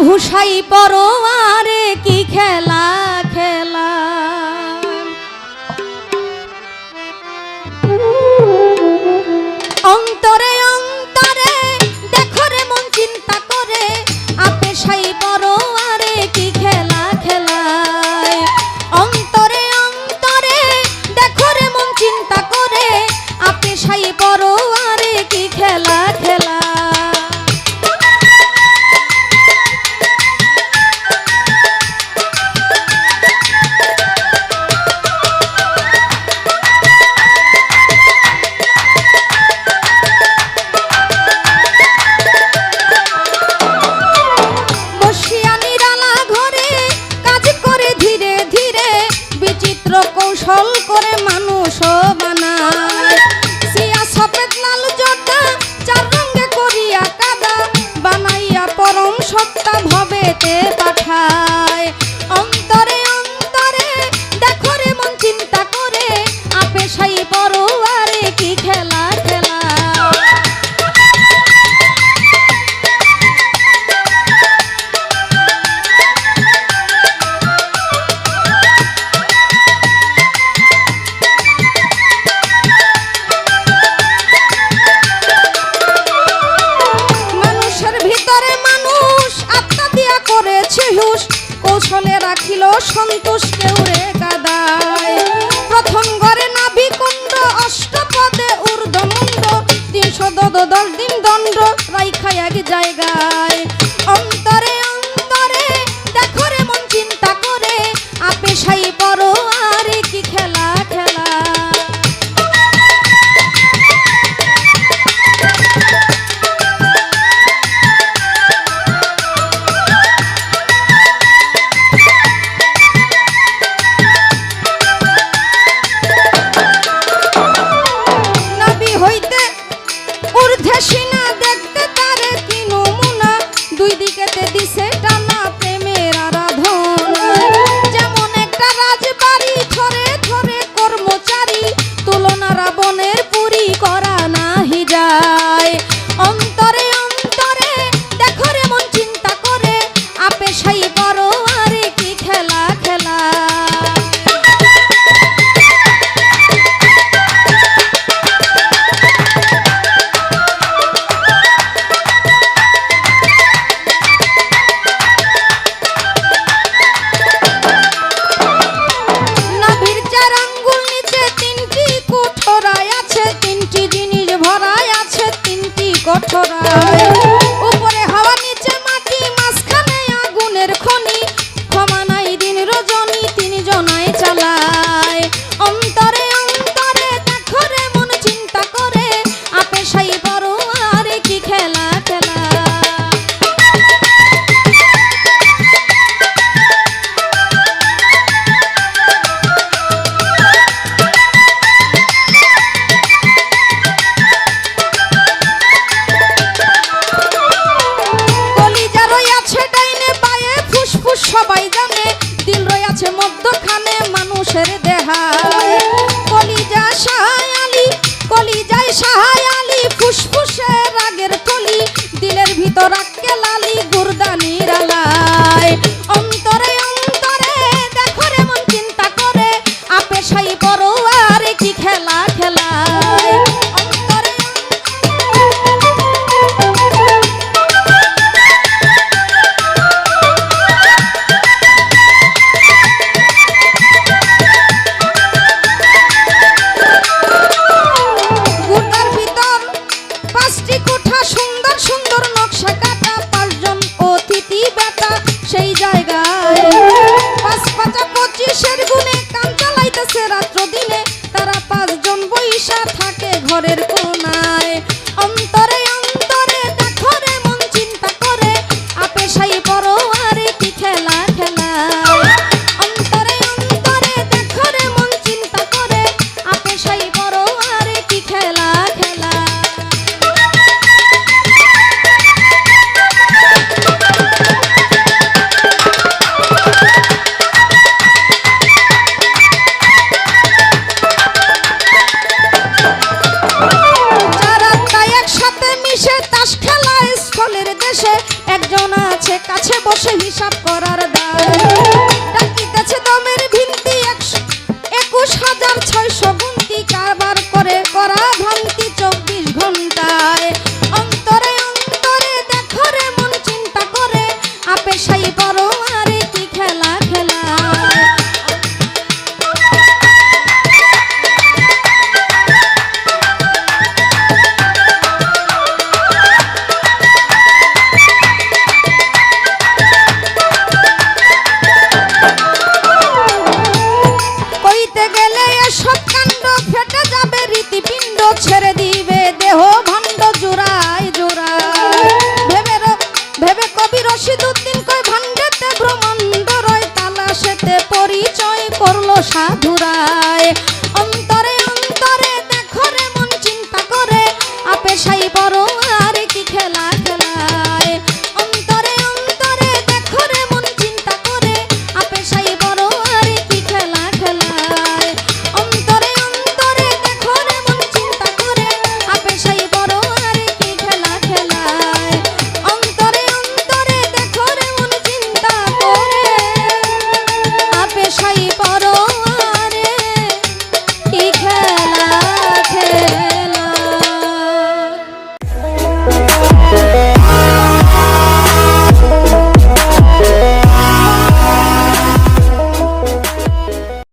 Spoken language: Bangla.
ভুসাই পরোয়ারে কি খেলা খেলা অন্তরে অন্তরে দেখো রে মন চিন্তা করে আপে সাই পরোয়ারে কি খেলা খেলায় অন্তরে অন্তরে দেখো রে মন চিন্তা করে আপে সাই পরোয়ারে কি খেলা খেলা কৌশল করে মানুষ বানায় সিয়া সফেদ লাল জটা চার রঙে করিয়া কাদা বানাইয়া পরম সত্তা ভবেতে পাঠায় অন্তরে অন্তরে দেখো রে মন চিন্তা করে আপে সাই পরোয়ারে কি খেলা খেলা কৌশলে রাখিল সন্তোষ কেউরে কাদায় প্রথম ঘরে নাভি কুণ্ড অষ্টপদে ঊর্ধ্বমুণ্ড 310 দিন দণ্ড রাইখা এক জায়গায় অন্তরে অন্তরে দেখো রে মন চিন্তা করে আপে সাই পরোয়ারে কি খেলা খেলা দিছে টানা প্রেমের আরাধন যেমন একটা রাজবাড়ি ধরে ধরে কর্মচারী তুলনা রাবণের পুরী করা নাহি যায় অন্তরে অন্তরে দেখো রে মন চিন্তা করে আপে সাই পরোয়ারে কি খেলা খেলা কঠোরায় উপরে হাওয়া নিচে মাটি মাঝখানে আগুনের খনি ক্ষমা নাই দিন রজনী 3 জনায় চালায় অন্তরে অন্তরে দেখো রে মন চিন্তা করে আপে সাই পরোয়ারে কি খেলা খেলা সবাই জানে দিল রয়েছে মধ্যখানে মানুষের দেহায় কলিজায় সাহায় আলী ফুসফুসে রাগের কলি দিলের ভিতর আক্কে লালি গুরদানির আলায় অন্তরে অন্তরে দেখো রে মন চিন্তা করে আপে সাই পরোয়ারে কি খেলা খেলায় সেই জায়গায় 5-5-25 গুণে কাম চালাইতেছে রাত্র দিনে তারা 5 জন বৈশা থাকে ঘরের কোনায় অন্তরে অন্তরে দেখো রে মন চিন্তা করে আপে সাই পরোয়ারে কি খেলা খেলা অন্তরে অন্তরে দেখো রে মন চিন্তা করে আপে সাই পরোয়ারে কি খেলা খেলা Oh অন্তিক